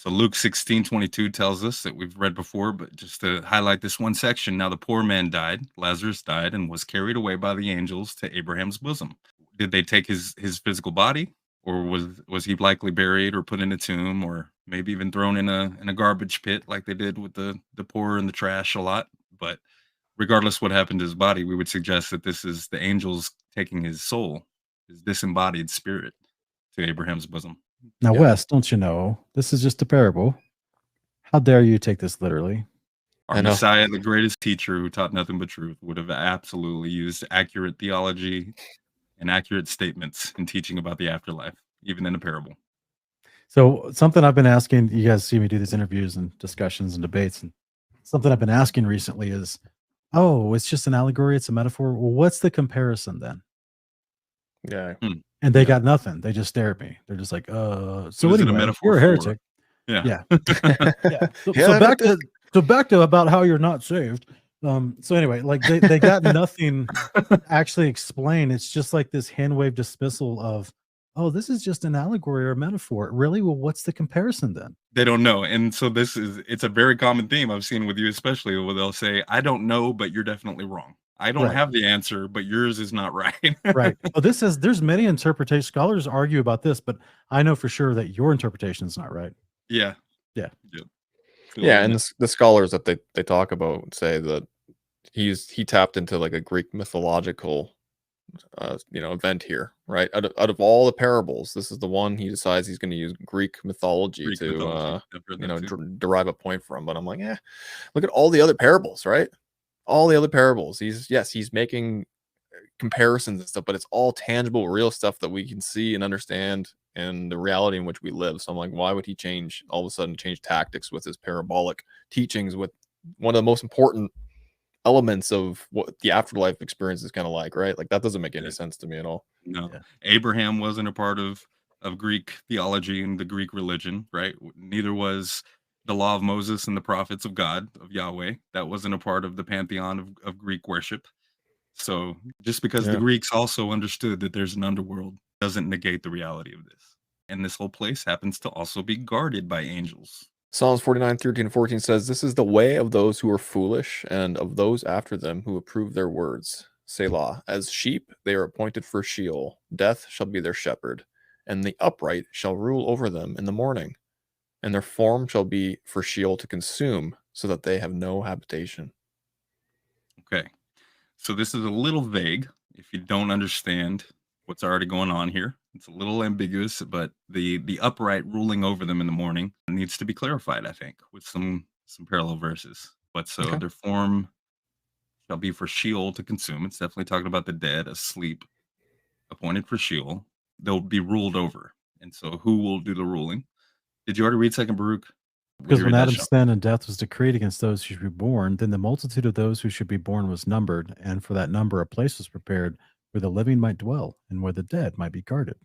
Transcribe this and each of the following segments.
So Luke 16:22 tells us that we've read before, but just to highlight this one section, now the poor man died, Lazarus died, and was carried away by the angels to Abraham's bosom. Did they take his physical body, or was he likely buried or put in a tomb, or maybe even thrown in a garbage pit like they did with the poor and the trash a lot? But regardless what happened to his body, we would suggest that this is the angels taking his soul, his disembodied spirit, to Abraham's bosom. Now, Yeah. Wes, don't you know this is just a parable? How dare you take this literally? Our I know. Messiah, the greatest teacher who taught nothing but truth, would have absolutely used accurate theology and accurate statements in teaching about the afterlife, even in a parable. So, something I've been asking, you guys see me do these interviews and discussions and debates, and something I've been asking recently is, oh, it's just an allegory, it's a metaphor. Well, what's the comparison then? Yeah. And they Yeah. got nothing. They just stare at me. They're just like, so What is it a anyway, metaphor you're a for? heretic. Yeah. Yeah. Yeah. So, Yeah, so I back bet to back to about how you're not saved. So anyway, like they got nothing actually explain. It's just like this hand wave dismissal of, oh, this is just an allegory or a metaphor. Really? Well, what's the comparison then? They don't know. And so it's a very common theme I've seen with you, especially where they'll say, I don't know, but you're definitely wrong. I don't Right. have the answer, but yours is not right. Right. Oh, there's many interpretation scholars argue about this, but I know for sure that your interpretation is not right. Yeah. Yeah. Yep. Yeah, and the scholars that they talk about say that he tapped into like a Greek mythological event here, right? Out of all the parables, this is the one he decides he's going to use Greek mythology Greek to mythology. I've heard that too. derive a point from. But I'm like, look at all the other parables, right? All the other parables. He's making comparisons and stuff, but it's all tangible, real stuff that we can see and understand in the reality in which we live. So I'm like, why would he all of a sudden change tactics with his parabolic teachings with one of the most important elements of what the afterlife experience is kind of like, right? Like that doesn't make any sense to me at all. No. Yeah. Abraham wasn't a part of Greek theology and the Greek religion, right? Neither was the law of Moses and the prophets of God, of Yahweh. That wasn't a part of the pantheon of Greek worship. So just because the Yeah. Greeks also understood that there's an underworld doesn't negate the reality of this. And this whole place happens to also be guarded by angels. Psalms 49:13-14 says, "This is the way of those who are foolish, and of those after them who approve their words. Selah. As sheep, they are appointed for Sheol. Death shall be their shepherd, and the upright shall rule over them in the morning. And their form shall be for Sheol to consume, so that they have no habitation." Okay. So this is a little vague if you don't understand what's already going on here. It's a little ambiguous, but the upright ruling over them in the morning needs to be clarified, I think, with some parallel verses. But so Okay. their form shall be for Sheol to consume. It's definitely talking about the dead asleep, appointed for Sheol. They'll be ruled over. And so who will do the ruling? Did you already read Second Baruch? Would Because you when read that, Adam's Sean? sin and death was decreed against those who should be born, then the multitude of those who should be born was numbered, and for that number a place was prepared where the living might dwell and where the dead might be guarded.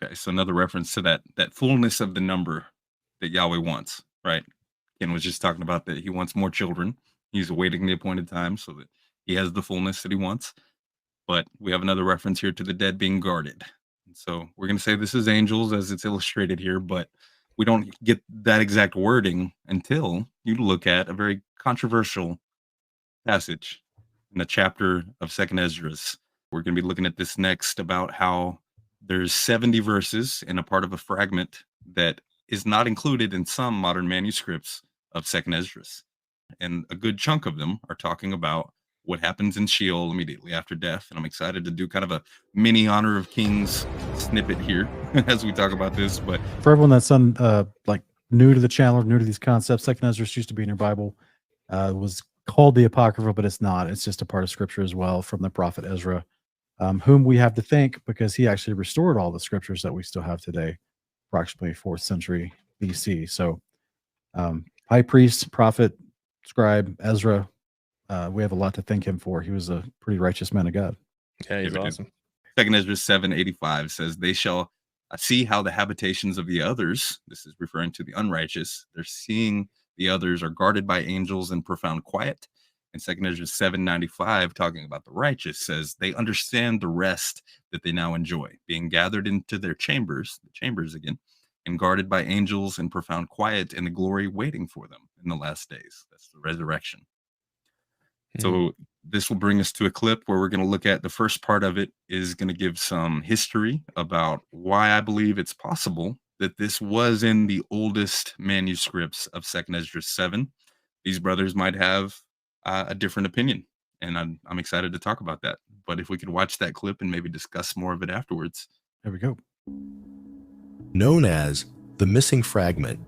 Okay, so another reference to that fullness of the number that Yahweh wants, right? Ken was just talking about that he wants more children. He's awaiting the appointed time so that he has the fullness that he wants. But we have another reference here to the dead being guarded. And so we're going to say this is angels as it's illustrated here, but we don't get that exact wording until you look at a very controversial passage in the chapter of Second Esdras. We're going to be looking at this next about how there's 70 verses in a part of a fragment that is not included in some modern manuscripts of Second Esdras. And a good chunk of them are talking about what happens in Sheol immediately after death. And I'm excited to do kind of a mini Honor of Kings snippet here as we talk about this. But For everyone that's like new to the channel, new to these concepts, Second Esdras used to be in your Bible. Was called the Apocrypha, but it's not. It's just a part of Scripture as well from the prophet Ezra, whom we have to thank because he actually restored all the scriptures that we still have today, approximately 4th century BC. So, high priest, prophet, scribe Ezra, we have a lot to thank him for. He was a pretty righteous man of God. Yeah, he's we do. awesome. Second Ezra 7:85 says, "They shall see how the habitations of the others," this is referring to the unrighteous, they're seeing the others are guarded by angels in profound quiet. And Second Ezra 7:95, talking about the righteous, says, "They understand the rest that they now enjoy, being gathered into their chambers," the chambers again, and guarded by angels in profound quiet and the glory waiting for them in the last days. That's the resurrection. So this will bring us to a clip where we're going to look at the first part of it is going to give some history about why I believe it's possible that this was in the oldest manuscripts of 2nd Esdras 7. These brothers might have a different opinion, and I'm excited to talk about that. But if we could watch that clip and maybe discuss more of it afterwards. There we go. Known as the missing fragment,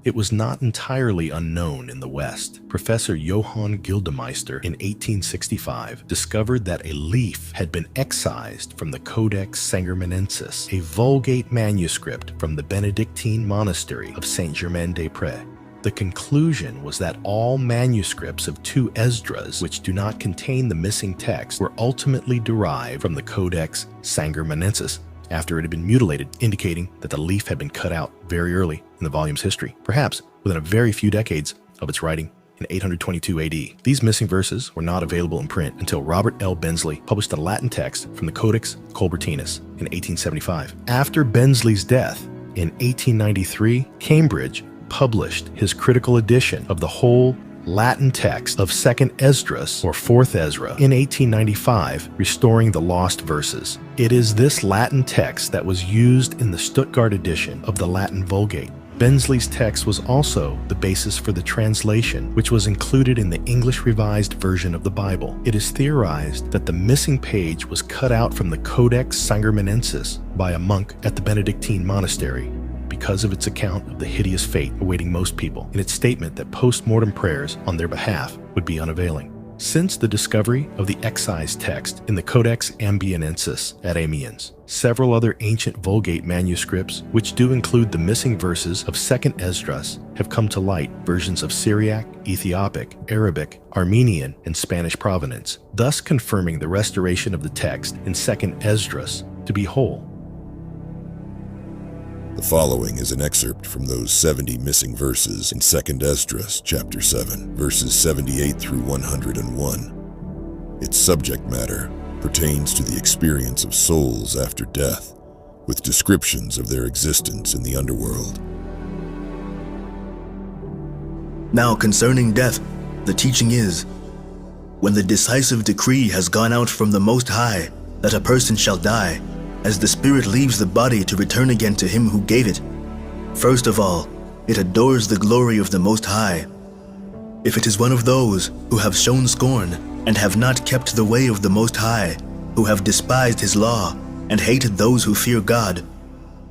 it was not entirely unknown in the West. Professor Johann Gildemeister in 1865 discovered that a leaf had been excised from the Codex Sangermanensis, a Vulgate manuscript from the Benedictine monastery of Saint-Germain-des-Prés. The conclusion was that all manuscripts of 2 Esdras which do not contain the missing text were ultimately derived from the Codex Sangermanensis after it had been mutilated, indicating that the leaf had been cut out very early in the volume's history, perhaps within a very few decades of its writing in 822 AD. These missing verses were not available in print until Robert L. Bensley published a Latin text from the Codex Colbertinus in 1875. After Bensley's death in 1893, Cambridge published his critical edition of the whole Latin text of 2nd Esdras, or 4th Ezra, in 1895, restoring the lost verses. It is this Latin text that was used in the Stuttgart edition of the Latin Vulgate. Bensley's text was also the basis for the translation, which was included in the English Revised Version of the Bible. It is theorized that the missing page was cut out from the Codex Sangermanensis by a monk at the Benedictine monastery, because of its account of the hideous fate awaiting most people, in its statement that post-mortem prayers on their behalf would be unavailing. Since the discovery of the excised text in the Codex Ambienensis at Amiens, several other ancient Vulgate manuscripts, which do include the missing verses of 2nd Esdras, have come to light, versions of Syriac, Ethiopic, Arabic, Armenian, and Spanish provenance, thus confirming the restoration of the text in 2nd Esdras to be whole. The following is an excerpt from those 70 missing verses in 2nd Esdras, chapter 7, verses 78 through 101. Its subject matter pertains to the experience of souls after death, with descriptions of their existence in the underworld. Now concerning death, the teaching is, when the decisive decree has gone out from the Most High that a person shall die, as the spirit leaves the body to return again to him who gave it, first of all, it adores the glory of the Most High. If it is one of those who have shown scorn and have not kept the way of the Most High, who have despised his law and hated those who fear God,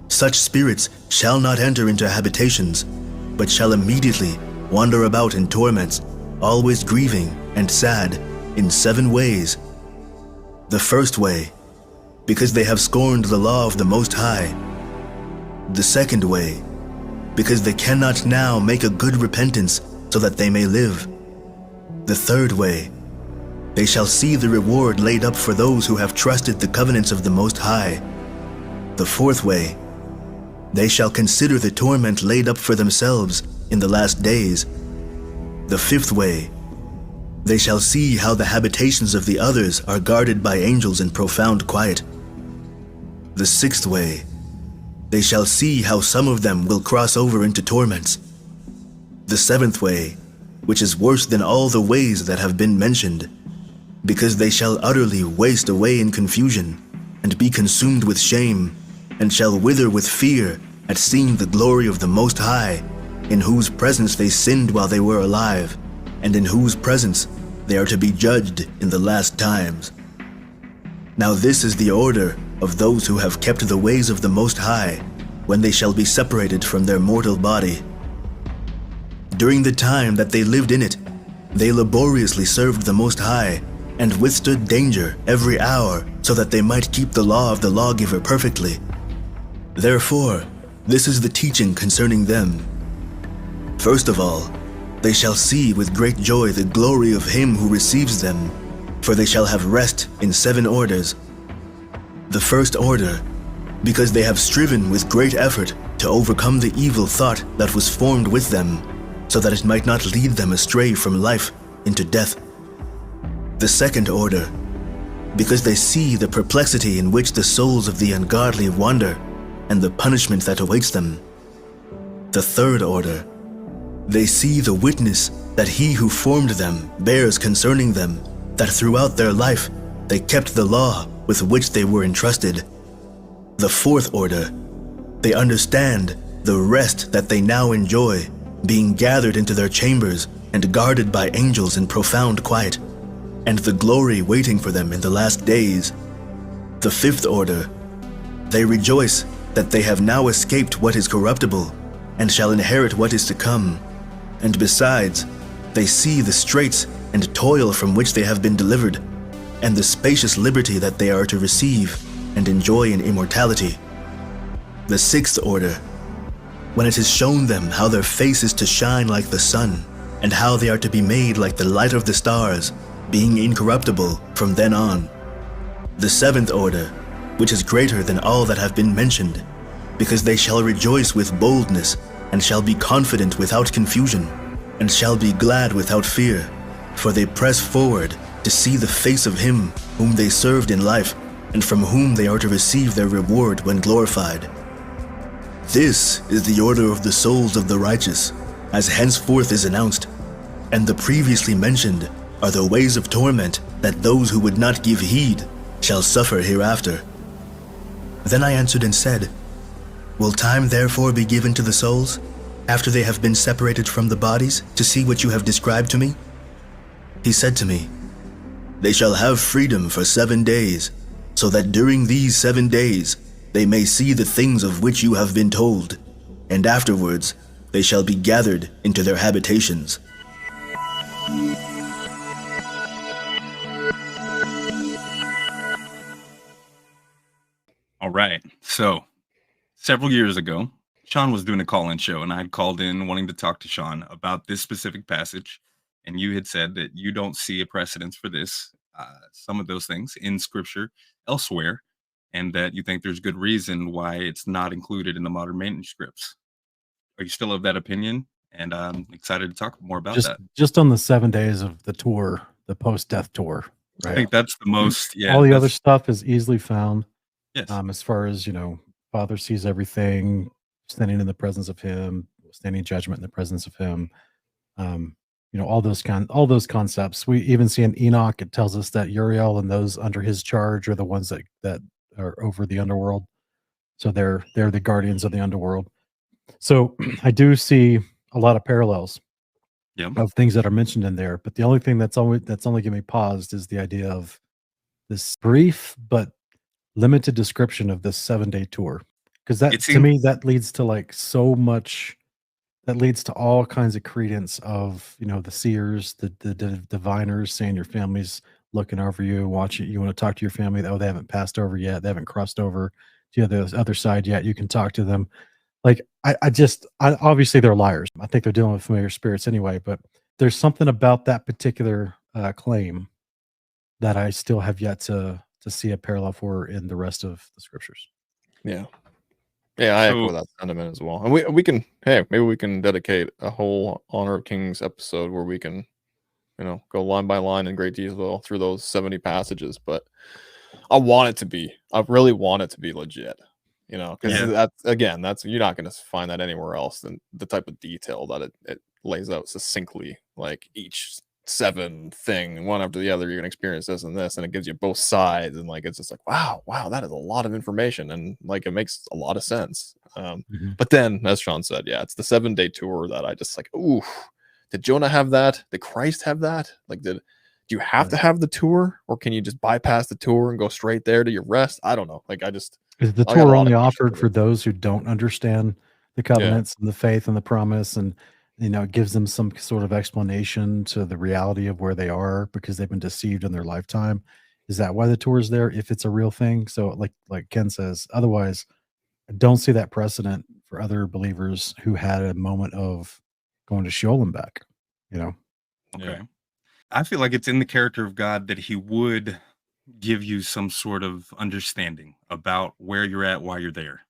such spirits shall not enter into habitations, but shall immediately wander about in torments, always grieving and sad in 7 ways. The first way, because they have scorned the law of the Most High. The second way, because they cannot now make a good repentance so that they may live. The third way, they shall see the reward laid up for those who have trusted the covenants of the Most High. The fourth way, they shall consider the torment laid up for themselves in the last days. The fifth way, they shall see how the habitations of the others are guarded by angels in profound quiet. The sixth way, they shall see how some of them will cross over into torments. The seventh way, which is worse than all the ways that have been mentioned, because they shall utterly waste away in confusion, and be consumed with shame, and shall wither with fear at seeing the glory of the Most High, in whose presence they sinned while they were alive, and in whose presence they are to be judged in the last times. Now this is the order of those who have kept the ways of the Most High, when they shall be separated from their mortal body. During the time that they lived in it, they laboriously served the Most High, and withstood danger every hour, so that they might keep the law of the lawgiver perfectly. Therefore, this is the teaching concerning them. First of all, they shall see with great joy the glory of him who receives them, for they shall have rest in 7 orders. The first order, because they have striven with great effort to overcome the evil thought that was formed with them, so that it might not lead them astray from life into death. The second order, because they see the perplexity in which the souls of the ungodly wander, and the punishment that awaits them. The third order. They see the witness that he who formed them bears concerning them, that throughout their life they kept the law with which they were entrusted. The fourth order. They understand the rest that they now enjoy, being gathered into their chambers and guarded by angels in profound quiet, and the glory waiting for them in the last days. The fifth order. They rejoice that they have now escaped what is corruptible, and shall inherit what is to come. And besides, they see the straits and toil from which they have been delivered, and the spacious liberty that they are to receive and enjoy in immortality. The sixth order. When it is shown them how their face is to shine like the sun, and how they are to be made like the light of the stars, being incorruptible from then on. The seventh order, which is greater than all that have been mentioned, because they shall rejoice with boldness, and shall be confident without confusion, and shall be glad without fear, for they press forward to see the face of him whom they served in life, and from whom they are to receive their reward when glorified. This is the order of the souls of the righteous, as henceforth is announced, and the previously mentioned are the ways of torment that those who would not give heed shall suffer hereafter. Then I answered and said, Will time therefore be given to the souls, after they have been separated from the bodies, to see what you have described to me? He said to me, They shall have freedom for 7 days, so that during these 7 days they may see the things of which you have been told, and afterwards they shall be gathered into their habitations. All right. So several years ago, Sean was doing a call-in show, and I had called in wanting to talk to Sean about this specific passage. And you had said that you don't see a precedence for this, some of those things in scripture elsewhere, and that you think there's good reason why it's not included in the modern manuscripts. Are you still of that opinion? And I'm excited to talk more about that. Just on the 7 days of the tour, the post-death tour, I right? think that's the most, yeah. All the other that's- stuff is easily found. Yes. As far as, Father sees everything, standing in the presence of him, standing judgment in the presence of him. All those concepts. We even see in Enoch, it tells us that Uriel and those under his charge are the ones that are over the underworld. So they're the guardians of the underworld. So I do see a lot of parallels Yeah. of things that are mentioned in there. But the only thing that's only giving me paused is the idea of this brief but limited description of this 7-day tour. Because that It to me, seems- that leads to like so much. That leads to all kinds of credence of the seers, the diviners saying your family's looking over you, watching. You want to talk to your family. Oh, they haven't passed over yet. They haven't crossed over to the other side yet. You can talk to them. Like I obviously they're liars. I think they're dealing with familiar spirits anyway. But there's something about that particular claim that I still have yet to see a parallel for in the rest of the scriptures. Yeah. Yeah, I So- echo that sentiment as well. And we can, hey, maybe we can dedicate a whole Honor of Kings episode where we can, go line by line in great detail through those 70 passages. But I really want it to be legit, because Yeah. that's you're not going to find that anywhere else than the type of detail that it lays out succinctly, like each 7 thing one after the other. You're gonna experience this and this, and it gives you both sides, and like it's just like wow, that is a lot of information, and like it makes a lot of sense. But then, as Sean said, yeah, it's the 7-day tour that I just like. Ooh, did Jonah have that? Did Christ have that? Like, do you have to have the tour, or can you just bypass the tour and go straight there to your rest? I don't know. Like, Is the I got a tour lot only of questions offered with for it. those who don't understand the covenants and the faith and the promise, and it gives them some sort of explanation to the reality of where they are because they've been deceived in their lifetime? Is that why the tour is there? If it's a real thing, so like Ken says, otherwise, I don't see that precedent for other believers who had a moment of going to Sheol and back. Okay. Yeah. I feel like it's in the character of God that he would give you some sort of understanding about where you're at while you're there.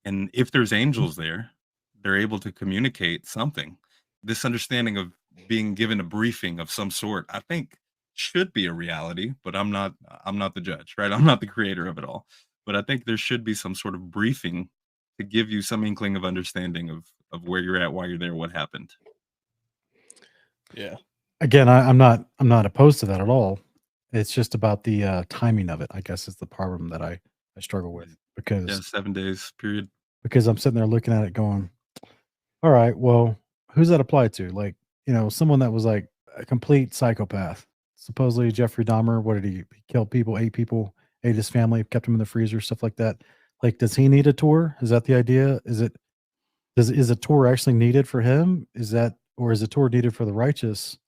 And if there's angels there, they're able to communicate something. This understanding of being given a briefing of some sort, I think should be a reality, but I'm not the judge, right? I'm not the creator of it all. But I think there should be some sort of briefing to give you some inkling of understanding of where you're at, why you're there, what happened. Yeah. Again, I'm not opposed to that at all. It's just about the timing of it, I guess, is the problem that I struggle with because Yeah, 7 days period. I'm sitting there looking at it going, all right, well, who's that apply to? Like, someone that was like a complete psychopath. Supposedly Jeffrey Dahmer, what did he kill people, ate people, ate his family, kept them in the freezer, stuff like that. Like, does he need a tour? Is that the idea? Is a tour actually needed for him? Is a tour needed for the righteous?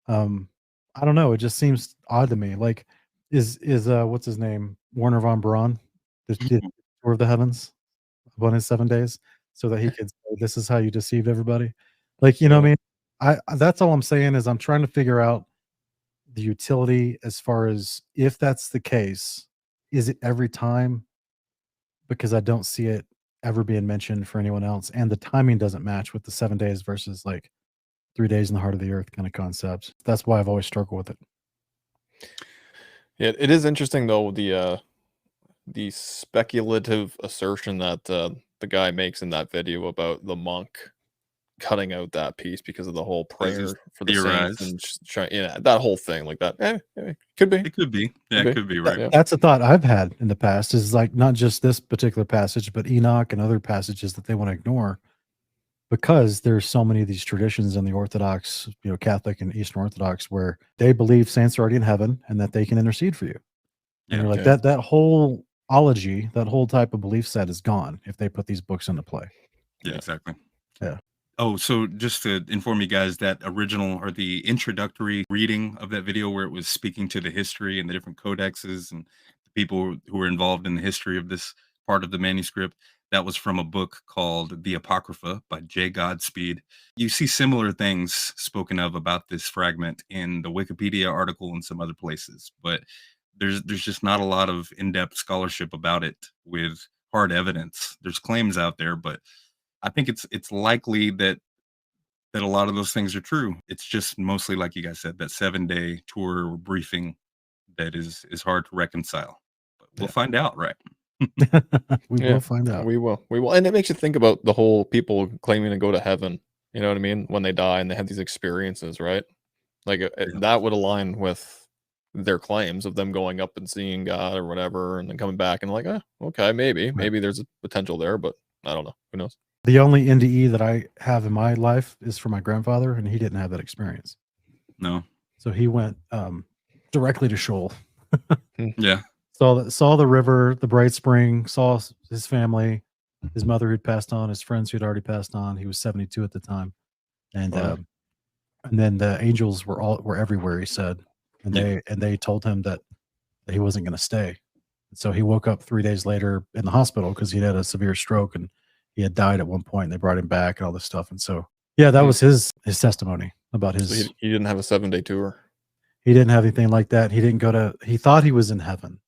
I don't know. It just seems odd to me. Like, is what's his name? Warner von Braun did tour of the heavens upon his 7 days so that he could say, this is how you deceived everybody. Like, what I mean? That's all I'm saying is I'm trying to figure out the utility as far as if that's the case, is it every time? Because I don't see it ever being mentioned for anyone else. And the timing doesn't match with the 7 days versus like 3 days in the heart of the earth kind of concepts. That's why I've always struggled with it. Yeah, it is interesting though, the speculative assertion that the guy makes in that video about the monk cutting out that piece because of the whole prayer for the saints and that whole thing like that. Could be. It could be. Yeah, it could be right. Yeah. That's a thought I've had in the past, is like not just this particular passage, but Enoch and other passages that they want to ignore because there's so many of these traditions in the Orthodox, Catholic and Eastern Orthodox, where they believe saints are already in heaven and that they can intercede for you. And you're like, that whole ology, that whole type of belief set is gone if they put these books into play. Yeah, exactly. Yeah. Oh, so just to inform you guys, that original or the introductory reading of that video where it was speaking to the history and the different codexes and the people who were involved in the history of this part of the manuscript, that was from a book called The Apocrypha by J. Godspeed. You see similar things spoken of about this fragment in the Wikipedia article and some other places, but there's just not a lot of in-depth scholarship about it with hard evidence. There's claims out there, but I think it's likely that a lot of those things are true. It's just mostly, like you guys said, that 7-day tour or briefing that is hard to reconcile. But we'll find out, right? We will find out. We will. And it makes you think about the whole people claiming to go to heaven, you know what I mean? When they die and they have these experiences, right? Like that would align with their claims of them going up and seeing God or whatever, and then coming back and like, okay, maybe there's a potential there, but I don't know. Who knows? The only NDE that I have in my life is for my grandfather, and he didn't have that experience. No. So he went directly to Sheol. Yeah. Saw the river, the bright spring, saw his family, his mother who'd passed on, his friends who'd already passed on. He was 72 at the time. And then the angels were everywhere, he said. And they told him that he wasn't going to stay. So he woke up 3 days later in the hospital because he had a severe stroke and he had died at one point, and they brought him back and all this stuff. And so, that was his testimony about his. So he didn't have a 7-day tour. He didn't have anything like that. He didn't he thought he was in heaven.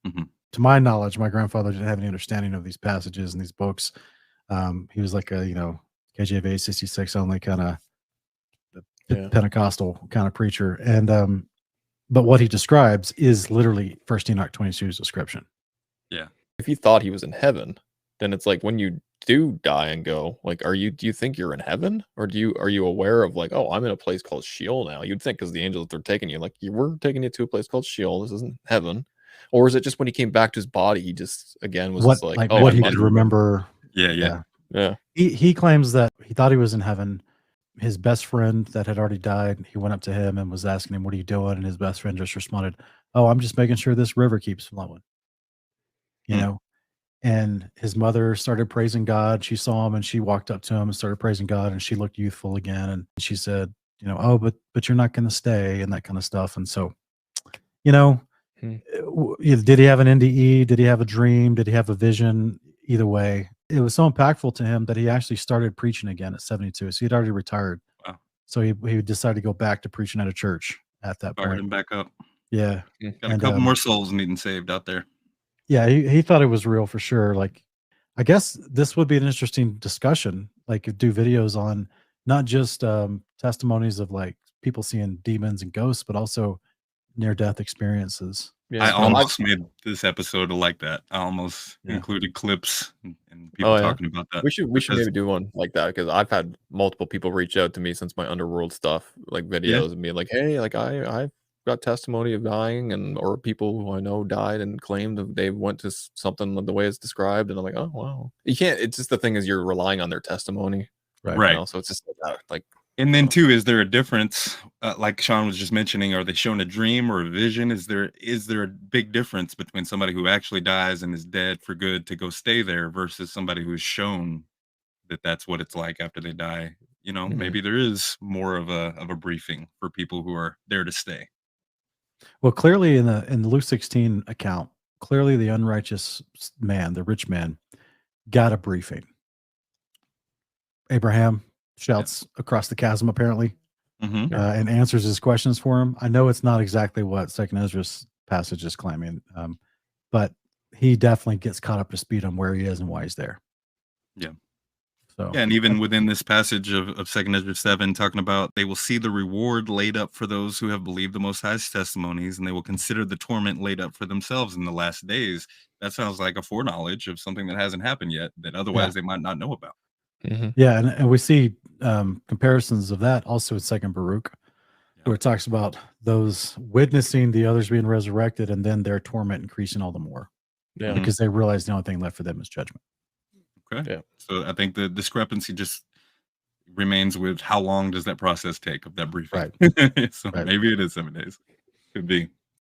Mm-hmm. To my knowledge, my grandfather didn't have any understanding of these passages and these books. He was like a, KJV 66 only kind of Pentecostal kind of preacher. And, but what he describes is literally 1 Enoch 22's description. Yeah. If he thought he was in heaven, then it's like when you do die and go, like, do you think you're in heaven, or are you aware of like, oh, I'm in a place called Sheol now? You'd think because the angels, they're taking you, like, we're taking you to a place called Sheol. This isn't heaven. Or is it just when he came back to his body, he just again was just like what he could remember? Yeah. He claims that he thought he was in heaven. His best friend that had already died, he went up to him and was asking him, "What are you doing?" And his best friend just responded, "Oh, I'm just making sure this river keeps flowing." You know. And his mother started praising God. She saw him and she walked up to him and started praising God, and she looked youthful again. And she said, "Oh, but you're not going to stay," and that kind of stuff. And so, did he have an NDE? Did he have a dream? Did he have a vision? Either way, it was so impactful to him that he actually started preaching again at 72. So he'd already retired. Wow. So he decided to go back to preaching at a church at that point. Fired him back up. Yeah. Got a couple more souls needing saved out there. Yeah, he thought it was real for sure. Like, I guess this would be an interesting discussion. Like, do videos on not just testimonies of like people seeing demons and ghosts, but also near-death experiences. Yeah, I no, almost made this episode like that. I almost Yeah. included clips and people Oh, yeah? talking about that. we should because- maybe do one like that because I've had multiple people reach out to me since my Underworld stuff, like videos and being like, "Hey, like I've got testimony of dying and or people who I know died and claimed that they went to something the way it's described," and I'm like, "Oh wow." You can't. It's just the thing is you're relying on their testimony, Right. You know? So it's just like And then too, is there a difference? Like Sean was just mentioning, are they showing a dream or a vision? Is there a big difference between somebody who actually dies and is dead for good to go stay there versus somebody who's shown that that's what it's like after they die? You know, Mhm. maybe there is more of a briefing for people who are there to stay. Well, clearly in the Luke 16 account, clearly the unrighteous man, the rich man, got a briefing. Abraham shouts across the chasm, apparently, Mm-hmm. and answers his questions for him. I know it's not exactly what Second Esdras passage is claiming, but he definitely gets caught up to speed on where he is and why he's there. Yeah. So Yeah, and even within this passage of Second Esdras 7, talking about they will see the reward laid up for those who have believed the Most High's testimonies, and they will consider the torment laid up for themselves in the last days. That sounds like a foreknowledge of something that hasn't happened yet that otherwise they might not know about. yeah, and we see comparisons of that also in Second Baruch, where it talks about those witnessing the others being resurrected and then their torment increasing all the more yeah. because they realize the only thing left for them is judgment. Okay. Yeah. So I think the discrepancy just remains with how long does that process take of that briefing. Right. So Right. maybe it is 7 days. Could be.